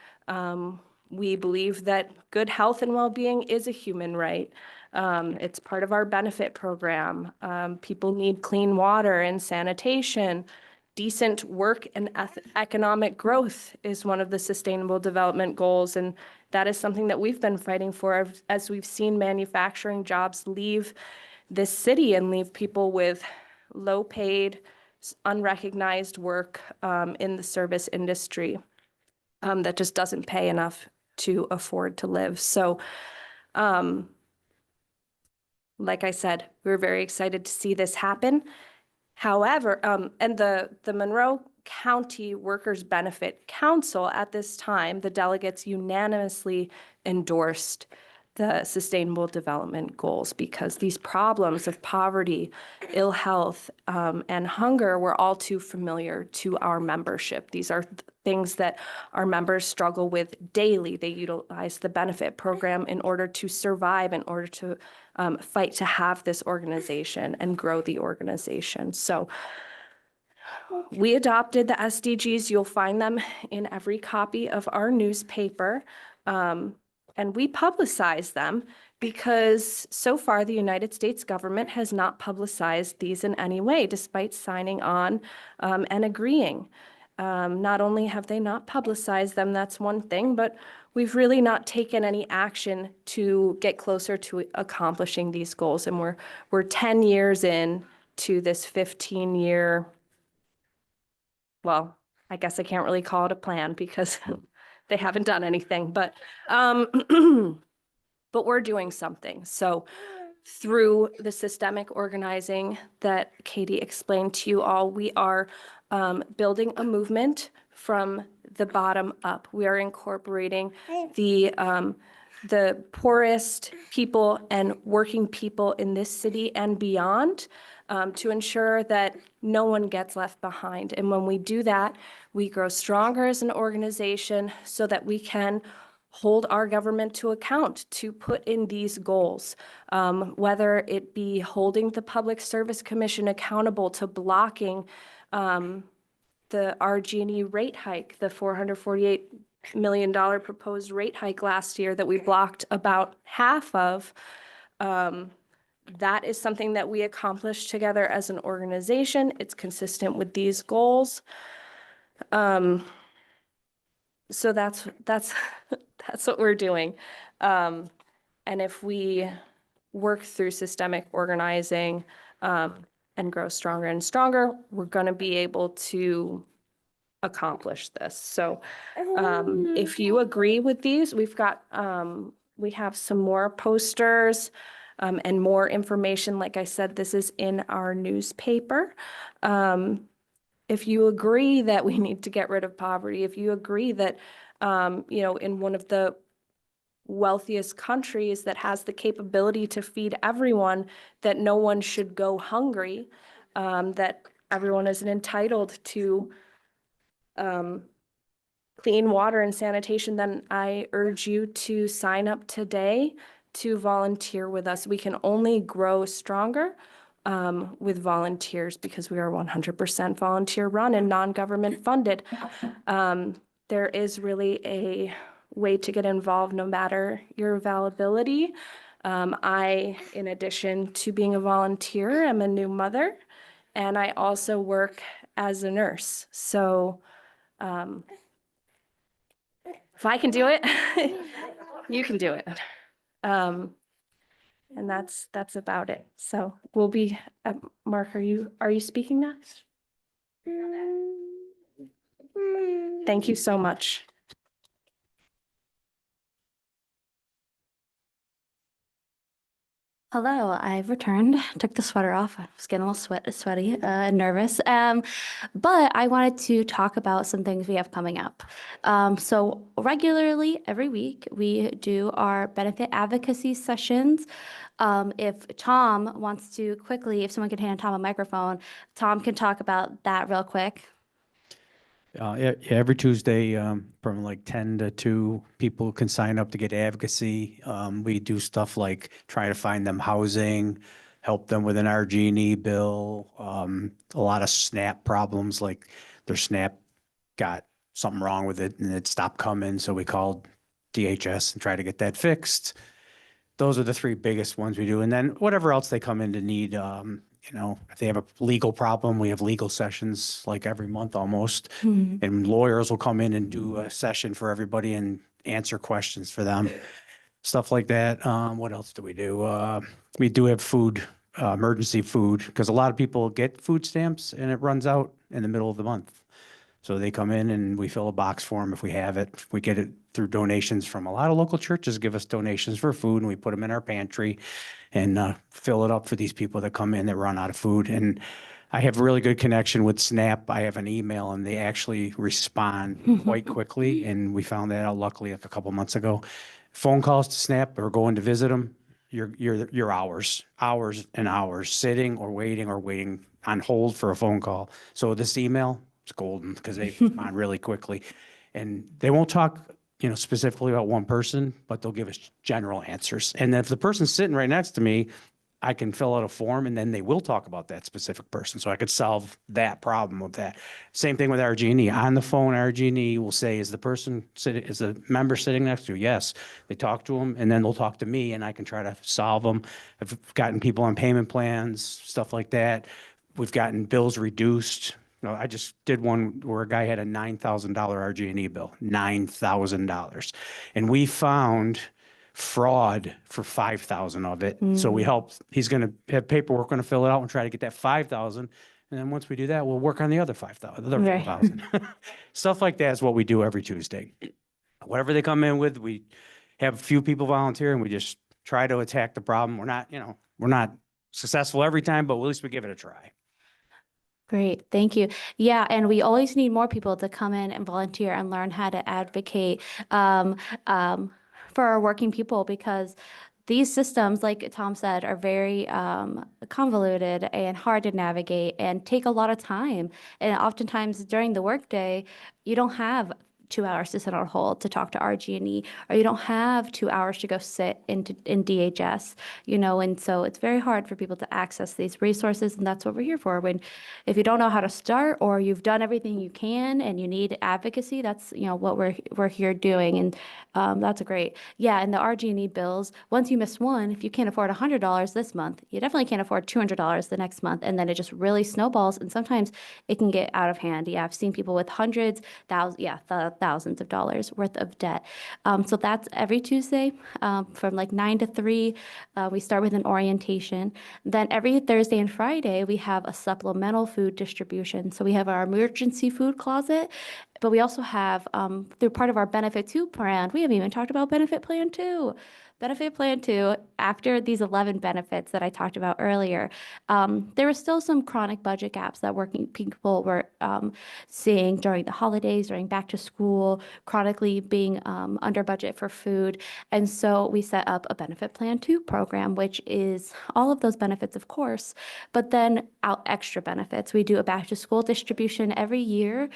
[SPEAKER 10] We believe that good health and well-being is a human right. It's part of our benefit program. People need clean water and sanitation. Decent work and economic growth is one of the Sustainable Development Goals, and that is something that we've been fighting for as we've seen manufacturing jobs leave this city and leave people with low-paid, unrecognized work in the service industry that just doesn't pay enough to afford to live. So, like I said, we're very excited to see this happen. However, and the Monroe County Workers Benefit Council at this time, the delegates unanimously endorsed the Sustainable Development Goals because these problems of poverty, ill health, and hunger were all too familiar to our membership. These are things that our members struggle with daily. They utilize the benefit program in order to survive, in order to fight to have this organization and grow the organization. So we adopted the SDGs. You'll find them in every copy of our newspaper. And we publicize them because so far the United States government has not publicized these in any way, despite signing on and agreeing. Not only have they not publicized them, that's one thing, but we've really not taken any action to get closer to accomplishing these goals. And we're 10 years in to this 15-year, well, I guess I can't really call it a plan because they haven't done anything, but but we're doing something. So through the systemic organizing that Katie explained to you all, we are building a movement from the bottom up. We are incorporating the poorest people and working people in this city and beyond to ensure that no one gets left behind. And when we do that, we grow stronger as an organization so that we can hold our government to account to put in these goals, whether it be holding the Public Service Commission accountable to blocking the RG&E rate hike, the $448 million proposed rate hike last year that we blocked about half of. That is something that we accomplished together as an organization. It's consistent with these goals. So that's what we're doing. And if we work through systemic organizing and grow stronger and stronger, we're going to be able to accomplish this. So if you agree with these, we have some more posters and more information. Like I said, this is in our newspaper. If you agree that we need to get rid of poverty, if you agree that, in one of the wealthiest countries that has the capability to feed everyone, that no one should go hungry, that everyone is entitled to clean water and sanitation, then I urge you to sign up today to volunteer with us. We can only grow stronger with volunteers because we are 100% volunteer run and non-government funded. There is really a way to get involved no matter your availability. I, in addition to being a volunteer, am a new mother, and I also work as a nurse. So if I can do it, you can do it. And that's about it. So we'll be, Mark, are you speaking next? Thank you so much.
[SPEAKER 2] Hello, I've returned, took the sweater off. I was getting a little sweaty and nervous. But I wanted to talk about some things we have coming up. So regularly, every week, we do our benefit advocacy sessions. If Tom wants to quickly, if someone could hand Tom a microphone, Tom can talk about that real quick.
[SPEAKER 11] Every Tuesday, from like 10 to 2, people can sign up to get advocacy. We do stuff like try to find them housing, help them with an RG&E bill, a lot of SNAP problems, like their SNAP got something wrong with it and it stopped coming. So we called DHS and tried to get that fixed. Those are the 3 biggest ones we do. And then whatever else they come in to need, if they have a legal problem, we have legal sessions like every month almost. And lawyers will come in and do a session for everybody and answer questions for them, stuff like that. What else do we do? We do have food, emergency food, because a lot of people get food stamps and it runs out in the middle of the month. So they come in and we fill a box for them if we have it. We get it through donations from a lot of local churches, give us donations for food, and we put them in our pantry and fill it up for these people that come in that run out of food. And I have a really good connection with SNAP. I have an email and they actually respond quite quickly. And we found that out luckily a couple months ago. Phone calls to SNAP or going to visit them, you're hours and hours sitting or waiting on hold for a phone call. So this email, it's golden because they respond really quickly, and they won't talk, specifically about one person, but they'll give us general answers. And if the person's sitting right next to me, I can fill out a form and then they will talk about that specific person. So I could solve that problem with that. Same thing with RG&E. On the phone, RG&E will say, is the member sitting next to you? Yes. They talk to them and then they'll talk to me and I can try to solve them. I've gotten people on payment plans, stuff like that. We've gotten bills reduced. I just did one where a guy had a $9,000 RG&E bill, $9,000. And we found fraud for 5,000 of it. So we helped, he's going to have paperwork, going to fill it out and try to get that 5,000. And then once we do that, we'll work on the other 5,000, the other
[SPEAKER 2] Right.
[SPEAKER 11] 4,000. Stuff like that is what we do every Tuesday. Whatever they come in with, we have a few people volunteer and we just try to attack the problem. We're not successful every time, but at least we give it a try.
[SPEAKER 2] Great, thank you. Yeah, and we always need more people to come in and volunteer and learn how to advocate for our working people, because these systems, like Tom said, are very convoluted and hard to navigate and take a lot of time. And oftentimes during the workday, you don't have 2 hours to sit on hold to talk to RG&E, or you don't have 2 hours to go sit in DHS, and so it's very hard for people to access these resources, and that's what we're here for. If you don't know how to start, or you've done everything you can and you need advocacy, that's, what we're here doing, and that's great. Yeah, and the RG&E bills, once you miss one, if you can't afford $100 this month, you definitely can't afford $200 the next month, and then it just really snowballs, and sometimes it can get out of hand. Yeah, I've seen people with hundreds, thousands of dollars worth of debt. So that's every Tuesday from like 9 to 3. We start with an orientation. Then every Thursday and Friday, we have a supplemental food distribution. So we have our emergency food closet, but we also have, through part of our Benefit 2 plan, we haven't even talked about Benefit Plan 2. Benefit Plan 2, after these 11 benefits that I talked about earlier, there were still some chronic budget gaps that working people were seeing during the holidays, during back to school, chronically being under budget for food. And so we set up a Benefit Plan 2 program, which is all of those benefits, of course, but then out extra benefits. We do a back to school distribution every year.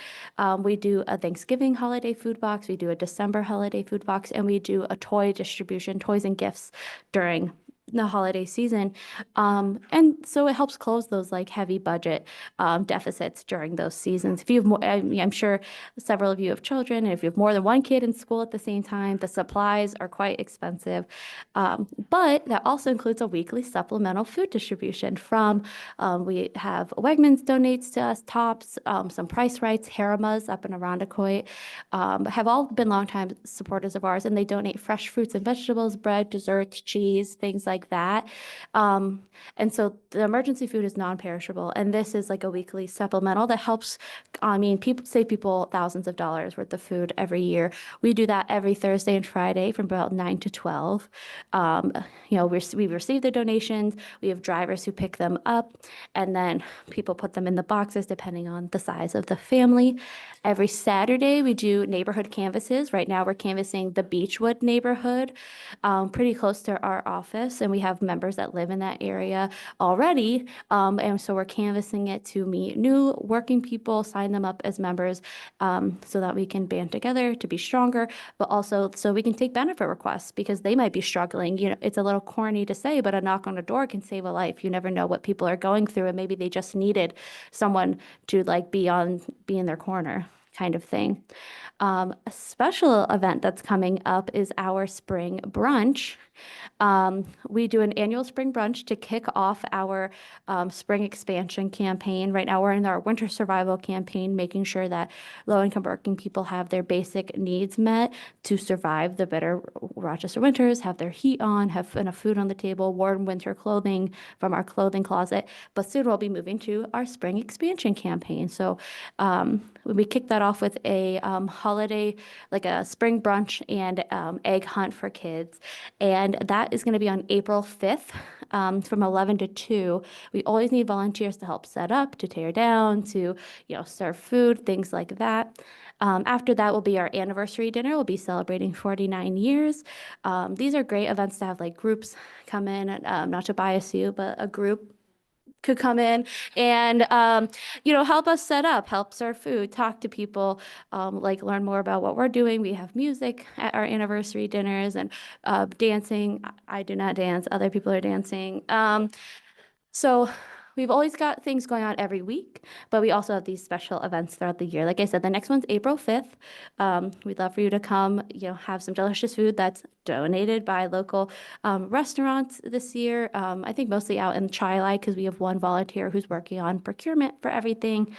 [SPEAKER 2] We do a Thanksgiving holiday food box, we do a December holiday food box, and we do a toy distribution, toys and gifts during the holiday season. And so it helps close those like heavy budget deficits during those seasons. If you have more, I'm sure several of you have children, and if you have more than one kid in school at the same time, the supplies are quite expensive. But that also includes a weekly supplemental food distribution from, we have Wegmans donates to us, Tops, some Price Rights, Harrima's up in Arundecoit, have all been longtime supporters of ours, and they donate fresh fruits and vegetables, bread, desserts, cheese, things like that. And so the emergency food is non-perishable, and this is like a weekly supplemental that helps, people save people thousands of dollars worth of food every year. We do that every Thursday and Friday from about 9 to 12. We receive the donations, we have drivers who pick them up, and then people put them in the boxes depending on the size of the family. Every Saturday, we do neighborhood canvases. Right now, we're canvassing the Beechwood neighborhood, pretty close to our office, and we have members that live in that area already. And so we're canvassing it to meet new working people, sign them up as members, so that we can band together to be stronger, but also so we can take benefit requests, because they might be struggling. It's a little corny to say, but a knock on a door can save a life. You never know what people are going through, and maybe they just needed someone to be in their corner, kind of thing. A special event that's coming up is our spring brunch. We do an annual spring brunch to kick off our spring expansion campaign. Right now, we're in our winter survival campaign, making sure that low-income working people have their basic needs met to survive the bitter Rochester winters, have their heat on, have enough food on the table, warm winter clothing from our clothing closet. But soon we'll be moving to our spring expansion campaign. So we kick that off with a holiday, like a spring brunch and egg hunt for kids. And that is going to be on April 5th from 11 to 2. We always need volunteers to help set up, to tear down, to serve food, things like that. After that will be our anniversary dinner. We'll be celebrating 49 years. These are great events to have like groups come in, not to bias you, but a group could come in and, help us set up, help serve food, talk to people, learn more about what we're doing. We have music at our anniversary dinners and dancing. I do not dance. Other people are dancing. So we've always got things going on every week, but we also have these special events throughout the year. Like I said, the next one's April 5th. We'd love for you to come, have some delicious food that's donated by local restaurants this year. I think mostly out in Chi-Li, because we have one volunteer who's working on procurement for everything.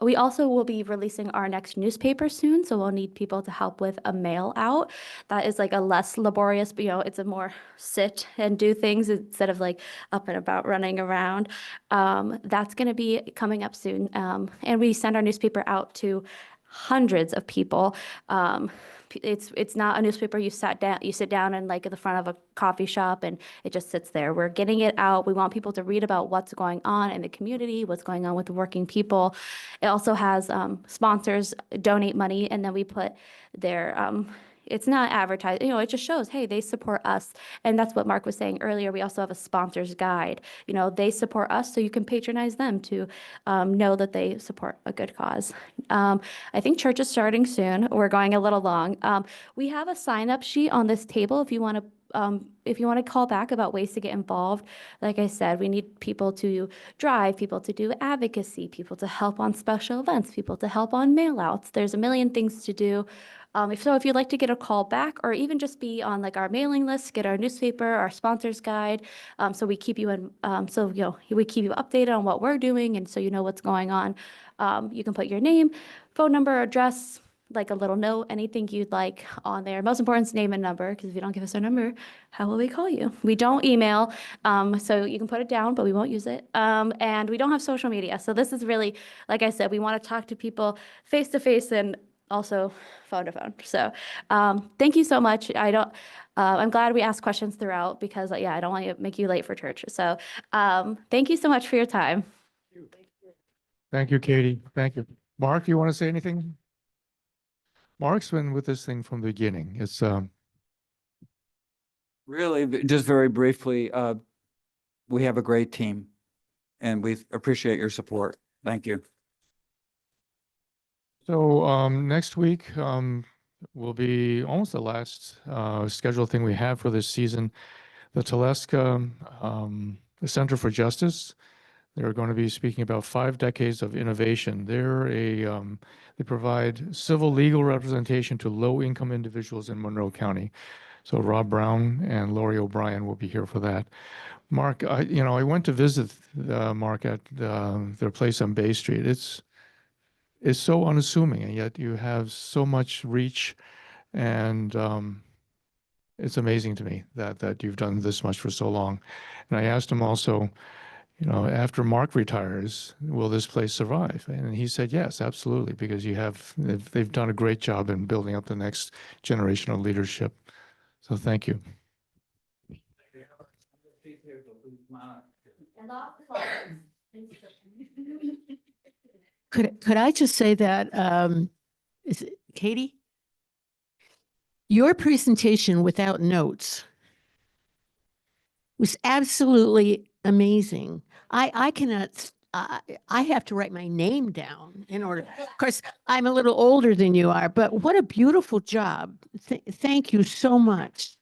[SPEAKER 2] We also will be releasing our next newspaper soon, so we'll need people to help with a mail out. That is like a less laborious, but it's a more sit and do things instead of like up and about running around. That's going to be coming up soon. And we send our newspaper out to hundreds of people. It's not a newspaper you sit down in like at the front of a coffee shop and it just sits there. We're getting it out. We want people to read about what's going on in the community, what's going on with the working people. It also has sponsors donate money, and then we put their it's not advertised, it just shows, hey, they support us. And that's what Mark was saying earlier. We also have a sponsors guide. They support us, so you can patronize them to know that they support a good cause. I think church is starting soon. We're going a little long. We have a sign-up sheet on this table if you want to call back about ways to get involved. Like I said, we need people to drive, people to do advocacy, people to help on special events, people to help on mail-outs. There's a million things to do. If you'd like to get a call back or even just be on like our mailing list, get our newspaper, our sponsors guide, so we keep you we keep you updated on what we're doing, and so you know what's going on. You can put your name, phone number, address, like a little note, anything you'd like on there. Most important is name and number, because if you don't give us our number, how will we call you? We don't email, so you can put it down, but we won't use it. And we don't have social media. So this is really, like I said, we want to talk to people face to face and also phone to phone. So thank you so much. I'm glad we asked questions throughout because I don't want to make you late for church. So thank you so much for your time.
[SPEAKER 1] Thank you, Katie. Thank you. Mark, you want to say anything? Mark's been with this thing from the beginning. It's
[SPEAKER 5] Really, just very briefly, we have a great team and we appreciate your support. Thank you.
[SPEAKER 1] So next week will be almost the last scheduled thing we have for this season. The Teleska Center for Justice. They're going to be speaking about 5 decades of innovation. They provide civil legal representation to low-income individuals in Monroe County. So Rob Brown and Lori O'Brien will be here for that. Mark, I went to visit Mark at their place on Bay Street. It's so unassuming, and yet you have so much reach, and it's amazing to me that you've done this much for so long. And I asked him also, after Mark retires, will this place survive? And he said, yes, absolutely, because they've done a great job in building up the next generation of leadership. So thank you.
[SPEAKER 6] Could I just say that, is it Katie? Your presentation without notes was absolutely amazing. I cannot, I have to write my name down in order, of course, I'm a little older than you are, but what a beautiful job. Thank you so much.